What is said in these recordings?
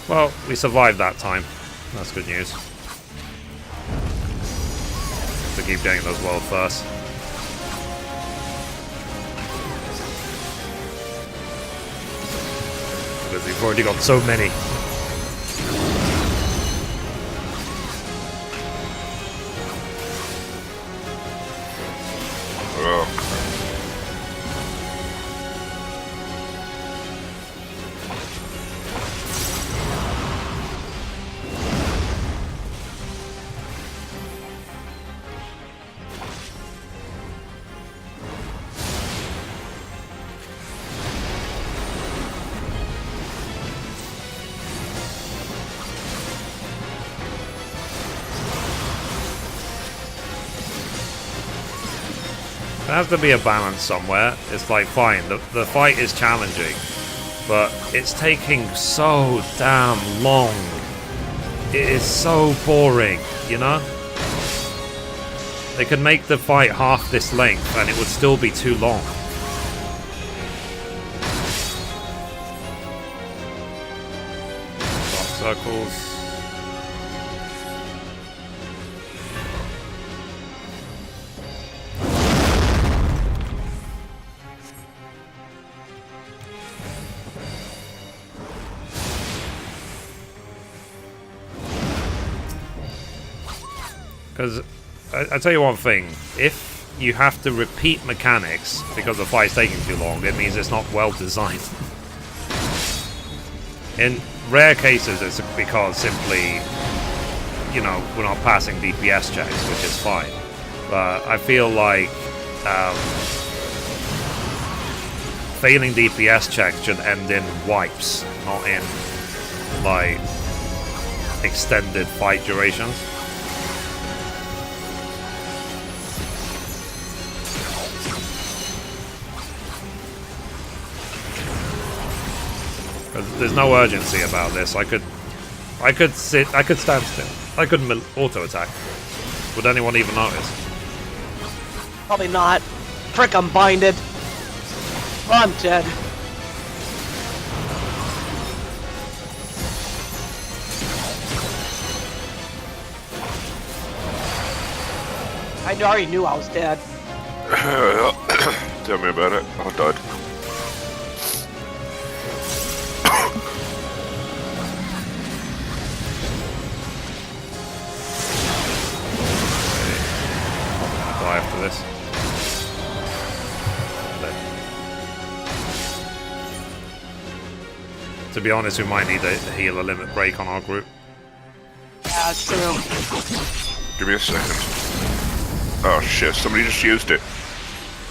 Well, we survived that time. That's good news. To keep getting those world first. Because we've already got so many. There has to be a balance somewhere. It's like, fine, the fight is challenging, but it's taking so damn long. It is so boring, you know? They could make the fight half this length and it would still be too long. Dark circles. Because, I tell you one thing, if you have to repeat mechanics because the fight's taking too long, it means it's not well designed. In rare cases, it's because simply, you know, we're not passing DPS checks, which is fine. But I feel like failing DPS checks should end in wipes, not in, like, extended fight durations. There's no urgency about this. I could stand still. I couldn't auto attack. Would anyone even notice? Probably not. Frick, I'm binded. I'm dead. I already knew I was dead. Tell me about it. I died. After this. To be honest, we might need a healer limit break on our group. Yeah, that's true. Give me a second. Oh shit, somebody just used it.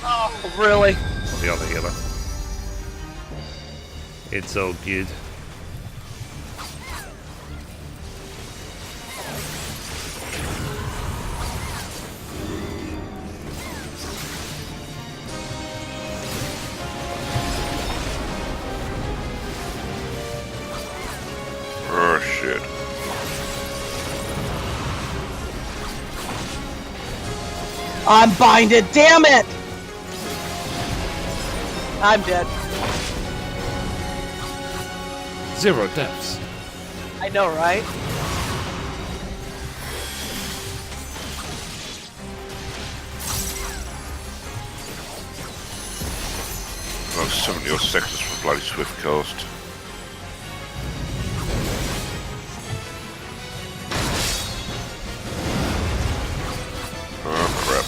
Oh, really? Or the other healer. It's all good. Oh shit. I'm binded, damn it! I'm dead. 0 deaths. I know, right? Well, 70 or seconds for bloody Swift Coast. Oh crap.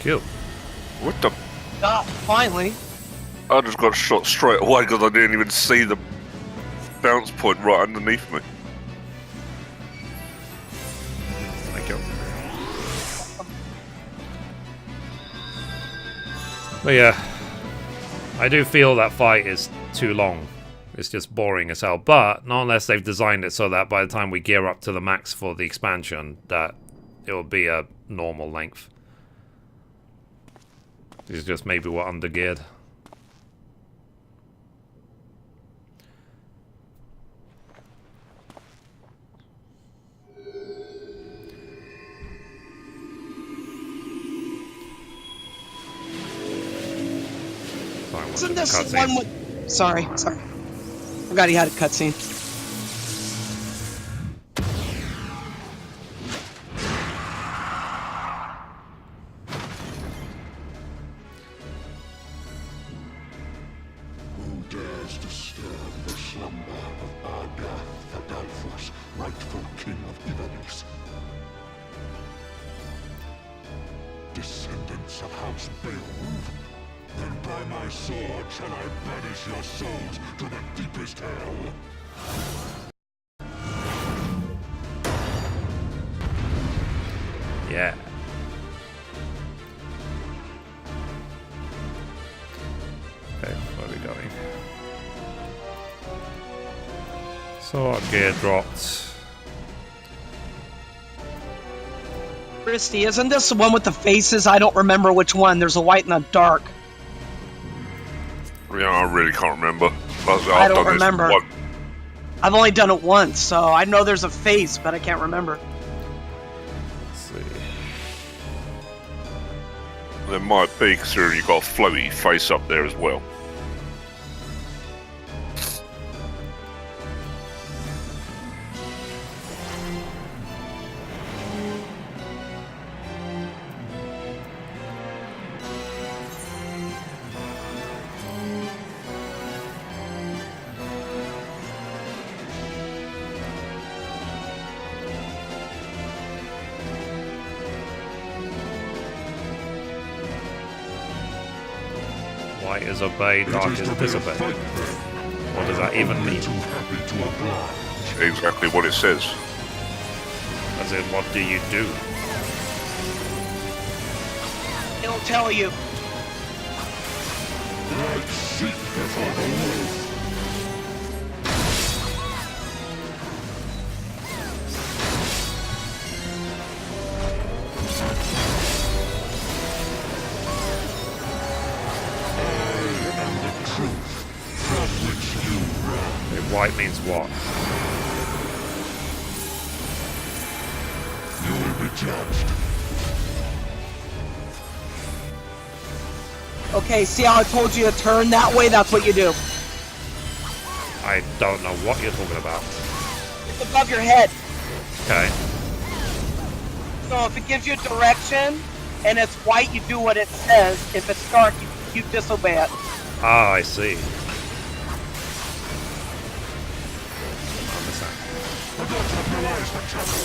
Kill. What the? Ah, finally. I just got shot straight away because I didn't even see the bounce point right underneath me. Thank you. But yeah, I do feel that fight is too long. It's just boring as hell. But not unless they've designed it so that by the time we gear up to the max for the expansion, that it will be a normal length. It's just maybe we're undergeared. Isn't this the one with... Sorry. Forgot he had a cutscene. Who dares disturb the slumber of Ardalfos, rightful king of Ivalice? Descendants of House Beowulf? Then by my sword shall I banish your souls to the deepest hell. Yeah. Okay, where are we going? So our gear dropped. Christy, isn't this the one with the faces? I don't remember which one. There's a white and a dark. Yeah, I really can't remember. I don't remember. I've only done it once, so I know there's a face, but I can't remember. Let's see. There might be, because you've got a floaty face up there as well. Light is obey, dark is disobey. What does that even mean? Exactly what it says. As in, what do you do? It'll tell you. Like sheep before the wolf. White means what? You will be judged. Okay, see how I told you to turn that way? That's what you do. I don't know what you're talking about. It's above your head. Okay. So if it gives you direction and it's white, you do what it says. If it's dark, you disobey it. Ah, I see. I don't realize the trouble.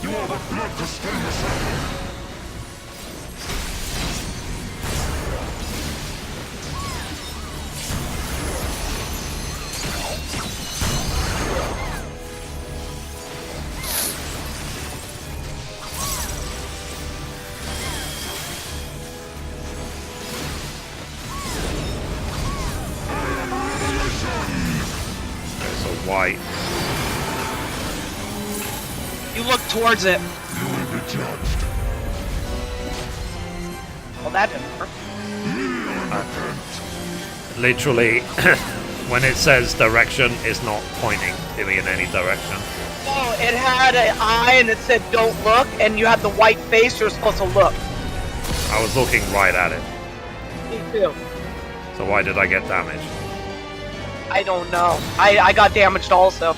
You are the blood to stain the sun. White. You look towards it. You will be judged. Well, that didn't work. Literally, when it says direction, it's not pointing me in any direction. No, it had an eye and it said don't look, and you had the white face, you're supposed to look. I was looking right at it. Me too. So why did I get damaged? I don't know. I got damaged also.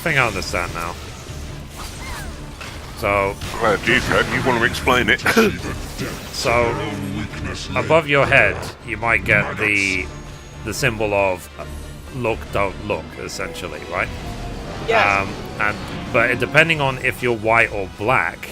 think I understand now. So, Glad you can. You want to explain it? so above your head, you might get the symbol of look, don't look, essentially, right? Yes. But depending on if you're white or black,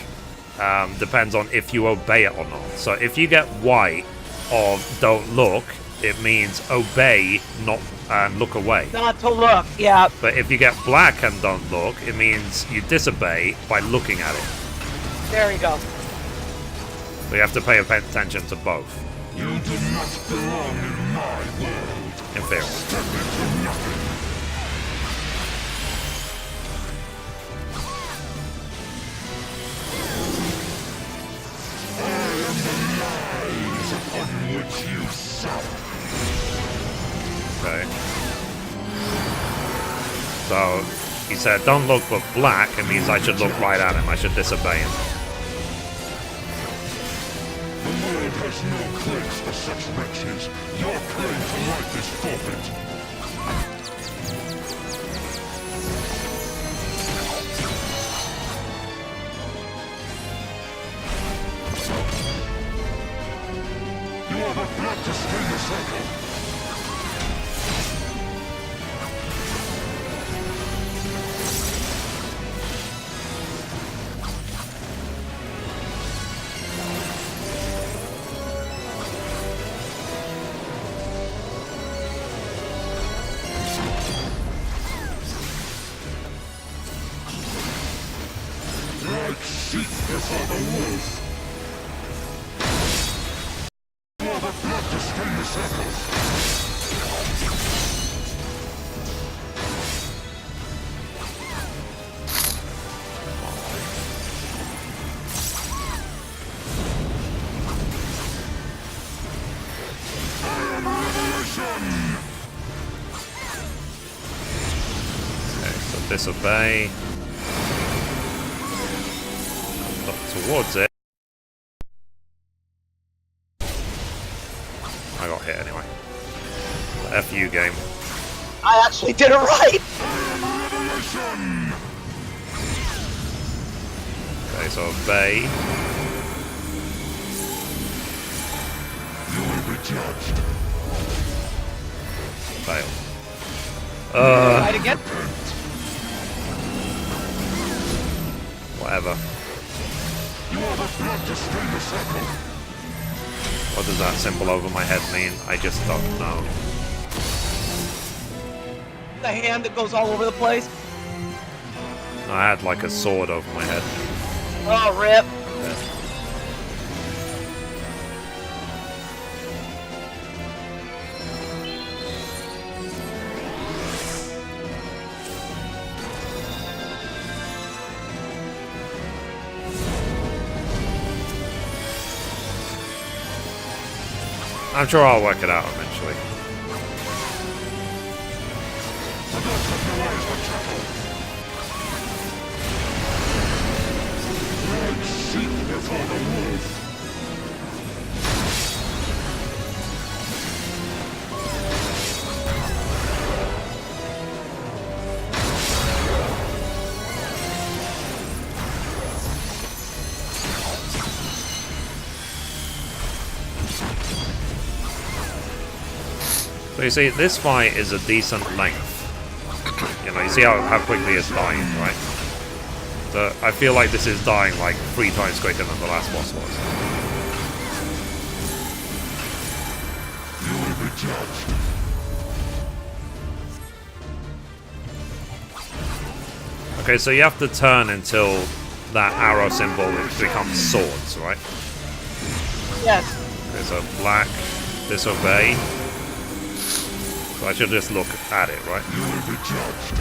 depends on if you obey it or not. So if you get white of don't look, it means obey, not and look away. Not to look, yeah. But if you get black and don't look, it means you disobey by looking at it. There you go. So you have to pay attention to both. You do not belong in my world. In theory. Step into nothing. I am the lies upon which you suffer. Okay. So he said, don't look but black. It means I should look right at him. I should disobey him. The world has no place for such wretches. Your claim to life is forfeit. You are the blood to stain the circle. Like sheep before the wolf. You are the blood to stain the circle. I am revelation. Okay, so disobey. Up towards it. I got hit anyway. F you, game. I actually did it right. Revelation. Okay, so obey. You will be judged. Fail. Right again. Whatever. You are the blood to stain the circle. What does that symbol over my head mean? I just don't know. The hand that goes all over the place. I had like a sword over my head. Oh, rip. I'm sure I'll work it out eventually. Like sheep before the wolf. So you see, this fight is a decent length. You know, you see how quickly it's dying, right? So I feel like this is dying like 3 times quicker than the last boss was. You will be judged. Okay, so you have to turn until that arrow symbol becomes swords, right? Yes. Okay, so black, disobey. So I should just look at it, right? You will be judged.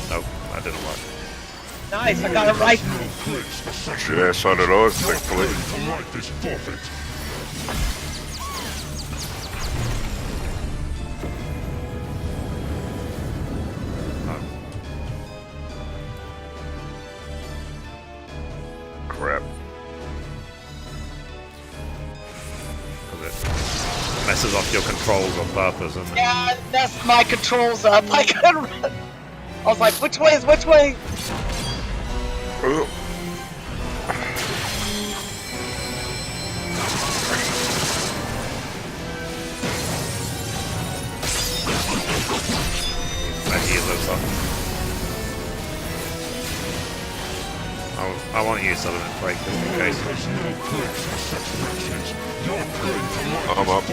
Nope, that didn't work. Nice, I got it right. No place for such Yeah, so did I, Your thankfully. claim to life is forfeit. Crap. Because it messes up your controls on purpose, and Yeah, that's my controls up. I could. I was like, which way is which way? Oh. That looks like. I want to use Element Break just in case. I'm up.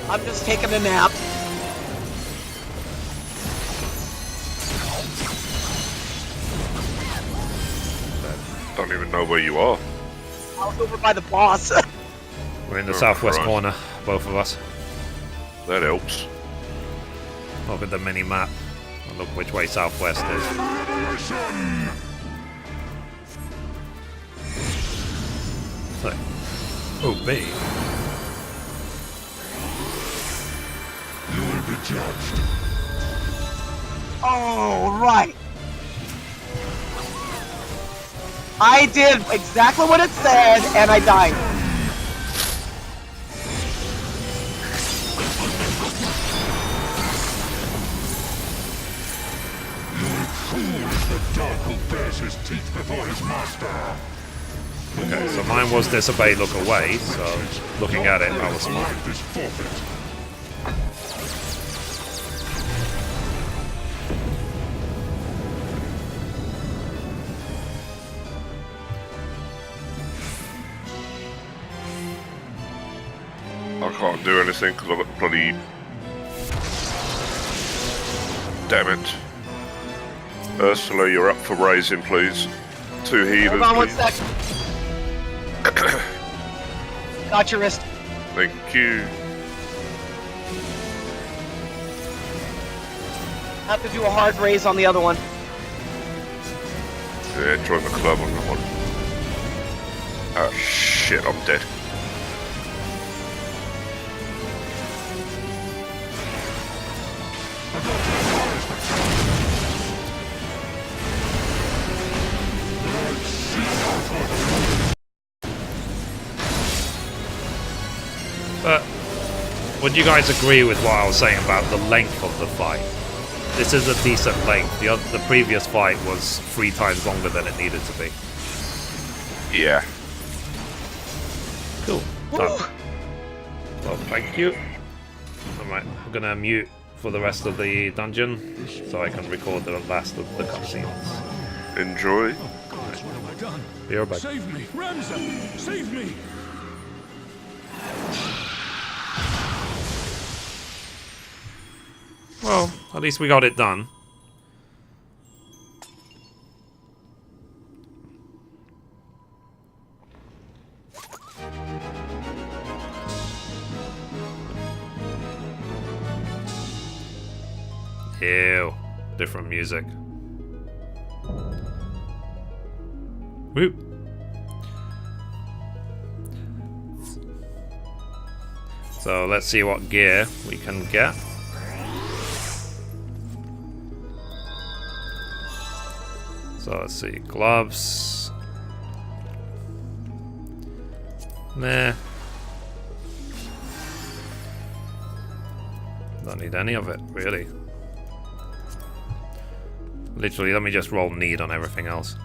I'm just taking a nap. Don't even know where you are. I was over by the boss. We're in the Oh, southwest Christ. corner, both of us. That helps. Look at the mini map. And look which way southwest is. So, oh, B. You will be judged. Oh, right. I did exactly what it said, and I died. Fool is the dog who bares his teeth before his master. Okay, so mine was disobey, look away, so looking at it, I was smart. Life is forfeit. I can't do anything because I've got the bloody... Damn it. Ursula, you're up for raising, please. 2 healers, Hold on one please. sec. Got your wrist. Thank you. Have to do a hard raise on the other one. Yeah, join the club on that one. Oh shit, I'm dead. But would you guys agree with what I was saying about the length of the fight? This is a decent length. The previous fight was 3 times longer than it needed to be. Yeah. Cool. Done. Well, thank you. Alright, I'm gonna mute for the rest of the dungeon so I can record the last of the cutscenes. Enjoy. Gods, what have I done? Be right back. Save me! Ramza! Save me! Well, at least we got it done. Ew. Different music. Whoop. So let's see what gear we can get. So let's see, gloves. Nah. Don't need any of it, really. Literally, let me just roll need on everything else.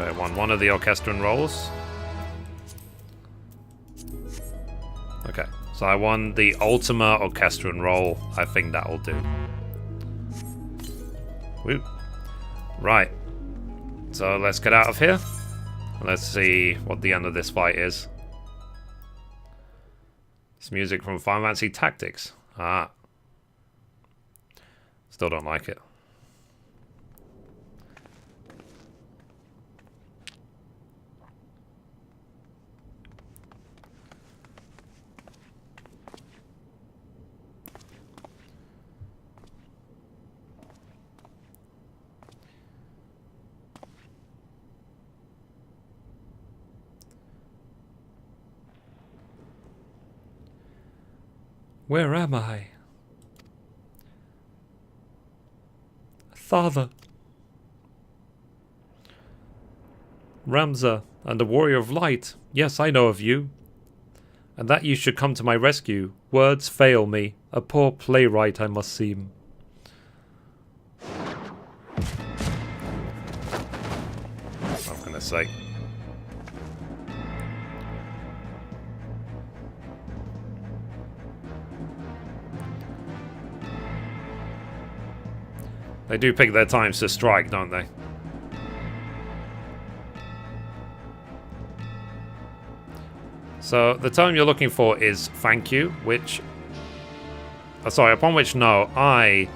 Okay, one of the orchestron rolls. Okay, so I won the Ultima orchestron roll. I think that'll do. Woo. Right. So let's get out of here. Let's see what the end of this fight is. It's music from Final Fantasy Tactics. Ah. Still don't like it. Where am I? Father. Ramza, and the Warrior of Light. Yes, I know of you. And that you should come to my rescue. Words fail me. A poor playwright I must seem. I'm gonna say. They do pick their times to strike, don't they? So the term you're looking for is thank you, which... sorry, upon which no, I,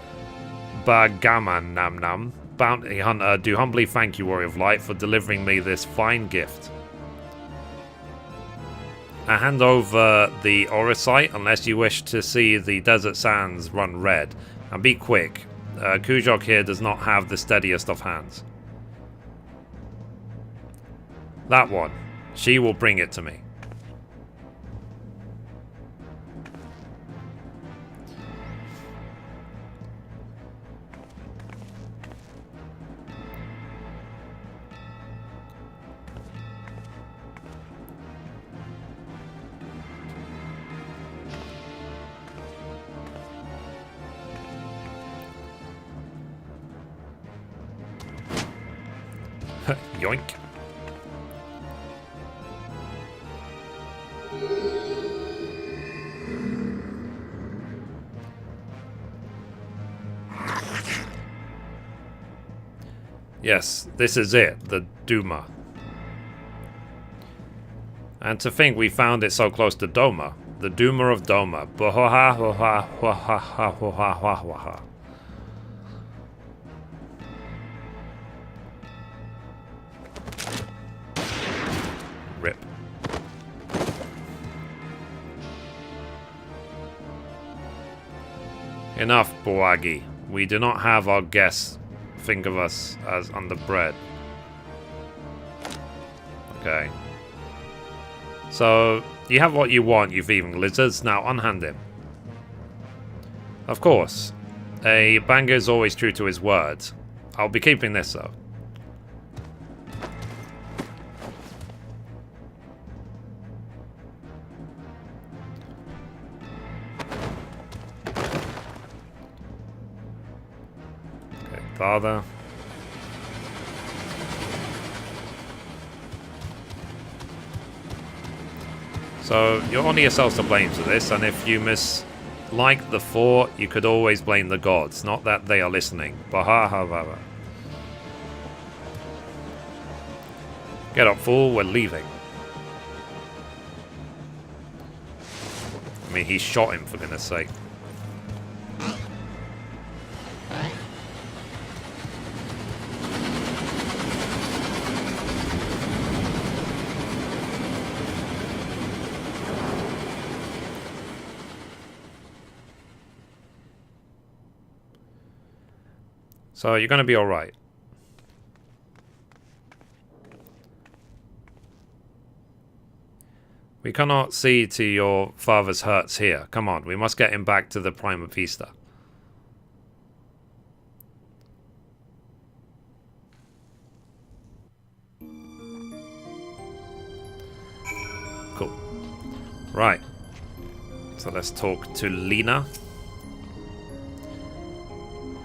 Bagaman Nam Nam, Bounty Hunter, do humbly thank you, Warrior of Light, for delivering me this fine gift. I hand over the Orosite unless you wish to see the desert sands run red. And be quick. Kujok here does not have the steadiest of hands. That one. She will bring it to me. Yoink. Yes, this is it, the Duma. And to think we found it so close to Doma. The Duma of Doma. Rip. Enough, Boagi. We do not have our guests think of us as underbred. Okay. So, you have what you want, you thieving lizards. Now unhand him. Of course. A banger is always true to his word. I'll be keeping this though. Father. So, you're only yourselves to blame for this, and if you mislike the four, you could always blame the gods, not that they are listening. Baha-ha-ha-ha. Get up, fool, we're leaving. I mean, he shot him, for goodness sake. So you're going to be alright. We cannot see to your father's hurts here. Come on, we must get him back to the Prima Pista. Cool. Right. So let's talk to Lena.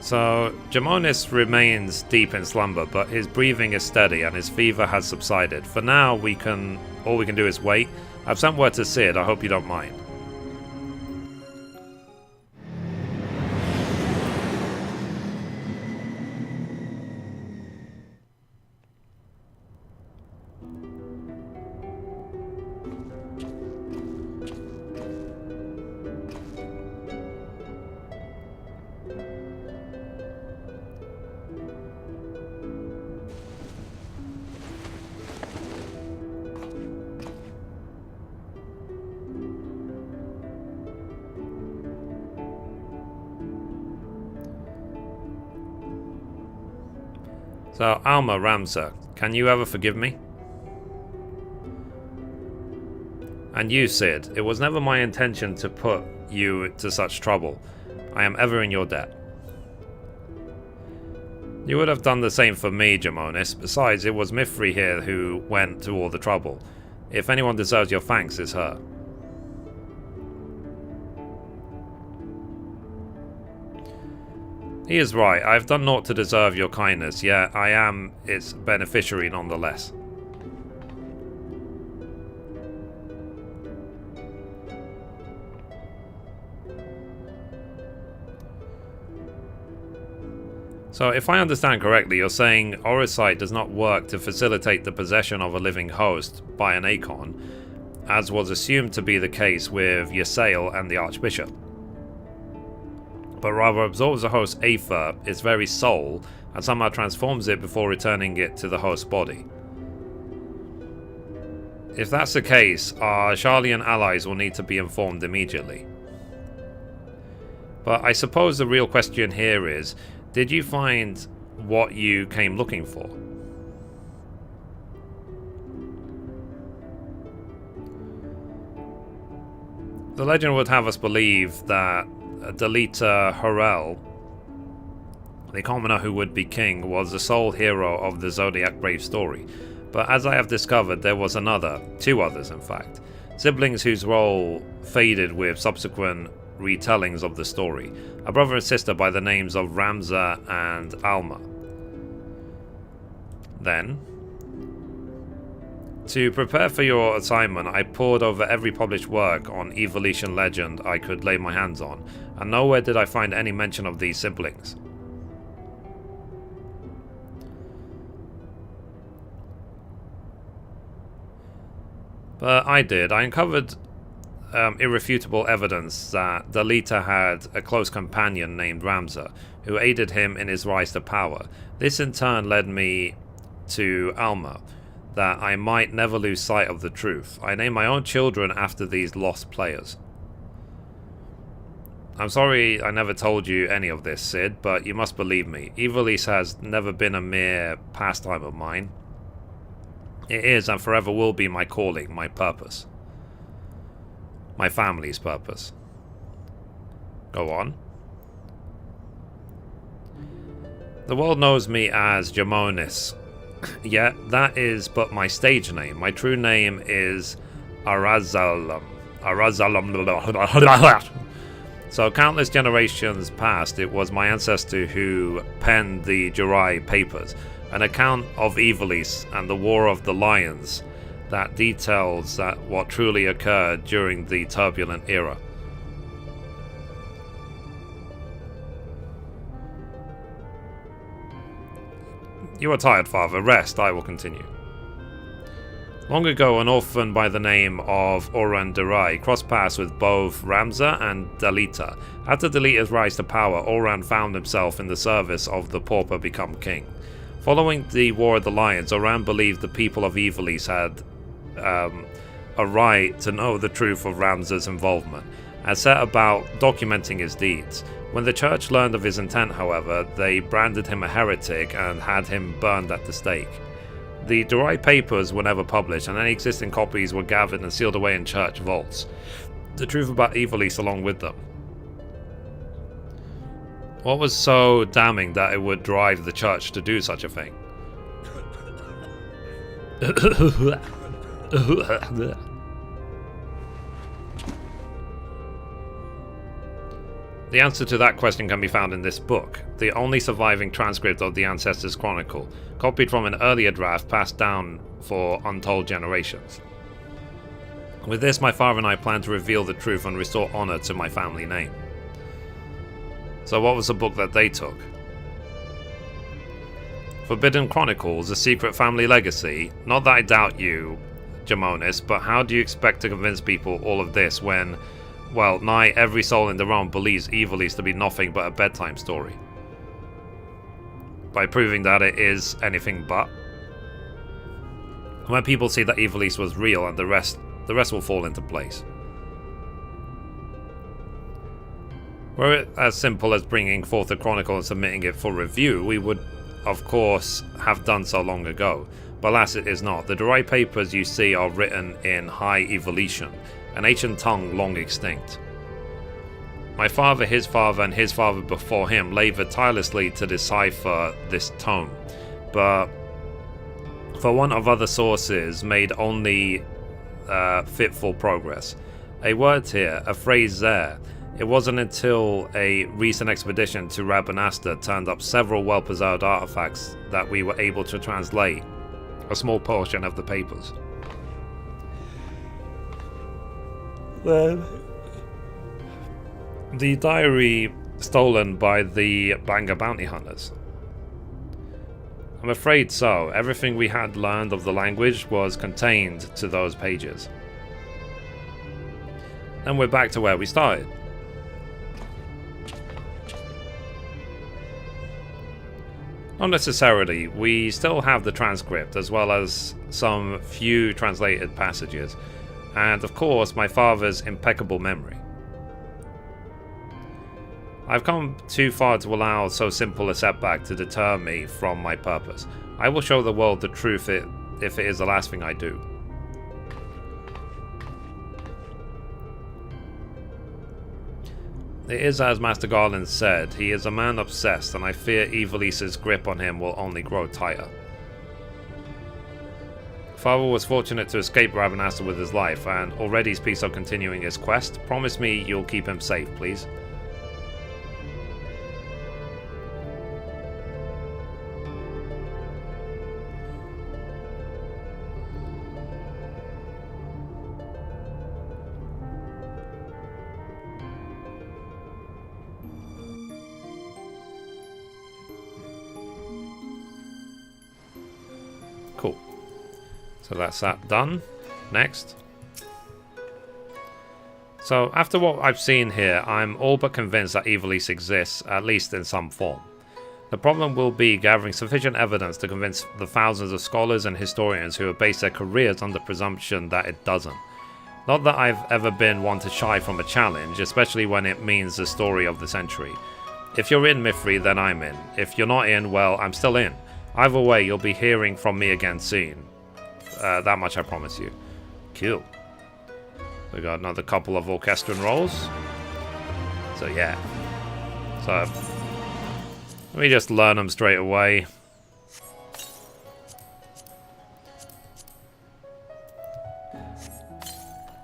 So, Jamonis remains deep in slumber, but his breathing is steady and his fever has subsided. For now, all we can do is wait. I've sent word to Sid, I hope you don't mind. So, Alma Ramza, can you ever forgive me? And you, Sid, it was never my intention to put you to such trouble. I am ever in your debt. You would have done the same for me, Jamonis. Besides, it was Mithrie here who went to all the trouble. If anyone deserves your thanks, it's her. He is right. I have done naught to deserve your kindness, yet I am its beneficiary nonetheless. So, if I understand correctly, you're saying Oricite does not work to facilitate the possession of a living host by an Acon, as was assumed to be the case with Ysayle and the Archbishop, but rather absorbs the host's aether, its very soul, and somehow transforms it before returning it to the host's body. If that's the case, our Sharlayan allies will need to be informed immediately. But I suppose the real question here is, did you find what you came looking for? The legend would have us believe that Delita Horel, the commoner who would be king, was the sole hero of the Zodiac Brave story. But as I have discovered, there was another, two others in fact, siblings whose role faded with subsequent retellings of the story, a brother and sister by the names of Ramza and Alma. Then, to prepare for your assignment, I pored over every published work on Evolution legend I could lay my hands on, and nowhere did I find any mention of these siblings. But I did. I uncovered irrefutable evidence that Delita had a close companion named Ramza, who aided him in his rise to power. This in turn led me to Alma, that I might never lose sight of the truth. I named my own children after these lost players. I'm sorry I never told you any of this, Sid, but you must believe me. Ivalice has never been a mere pastime of mine. It is and forever will be my calling, my purpose. My family's purpose. Go on. The world knows me as Jamonis, yet that is but my stage name. My true name is Arazalam. So countless generations past, it was my ancestor who penned the Jirai Papers, an account of Ivalice and the War of the Lions that details what truly occurred during the turbulent era. You are tired, father. Rest. I will continue. Long ago, an orphan by the name of Oran Durai crossed paths with both Ramza and Delita. After Delita's rise to power, Oran found himself in the service of the pauper become king. Following the War of the Lions, Oran believed the people of Ivalice had a right to know the truth of Ramza's involvement, and set about documenting his deeds. When the church learned of his intent, however, they branded him a heretic and had him burned at the stake. The Durai Papers were never published, and any existing copies were gathered and sealed away in church vaults. The truth about Ivalice along with them. What was so damning that it would drive the church to do such a thing? The answer to that question can be found in this book, the only surviving transcript of the Ancestors' Chronicle, copied from an earlier draft passed down for untold generations. With this, my father and I plan to reveal the truth and restore honor to my family name. So what was the book that they took? Forbidden Chronicles, a secret family legacy? Not that I doubt you, Jamonis, but how do you expect to convince people all of this when, well, nigh every soul in the realm believes Ivalice to be nothing but a bedtime story? By proving that it is anything but? When people see that Ivalice was real, and the rest will fall into place. Were it as simple as bringing forth a chronicle and submitting it for review, we would, of course, have done so long ago. But alas, it is not. The Durai Papers you see are written in High Evolution, an ancient tongue long extinct. My father, his father, and his father before him labored tirelessly to decipher this tome, but for want of other sources, made only fitful progress. A word here, a phrase there. It wasn't until a recent expedition to Rabanasta turned up several well-preserved artifacts that we were able to translate a small portion of the papers. Then, the diary stolen by the Banga bounty hunters. I'm afraid so. Everything we had learned of the language was contained to those pages. Then we're back to where we started. Not necessarily. We still have the transcript, as well as some few translated passages, and of course my father's impeccable memory. I've come too far to allow so simple a setback to deter me from my purpose. I will show the world the truth if it is the last thing I do. It is as Master Garland said, he is a man obsessed, and I fear Ivalice's grip on him will only grow tighter. Father was fortunate to escape Rabanasta with his life, and already speaks of continuing his quest. Promise me you'll keep him safe, please. Cool. So that's that done. Next. So after what I've seen here, I'm all but convinced that Ivalice exists, at least in some form. The problem will be gathering sufficient evidence to convince the thousands of scholars and historians who have based their careers on the presumption that it doesn't. Not that I've ever been one to shy from a challenge, especially when it means the story of the century. If you're in Mithrie, then I'm in. If you're not in, well, I'm still in. Either way, you'll be hearing from me again soon. That much I promise you. Cool. We got another couple of orchestral rolls. So yeah. So let me just learn them straight away.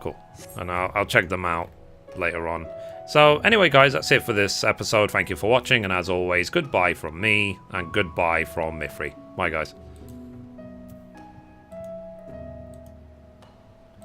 Cool. And I'll check them out later on. So anyway guys, that's it for this episode. Thank you for watching, and as always, goodbye from me, and goodbye from Mithrie. Bye guys.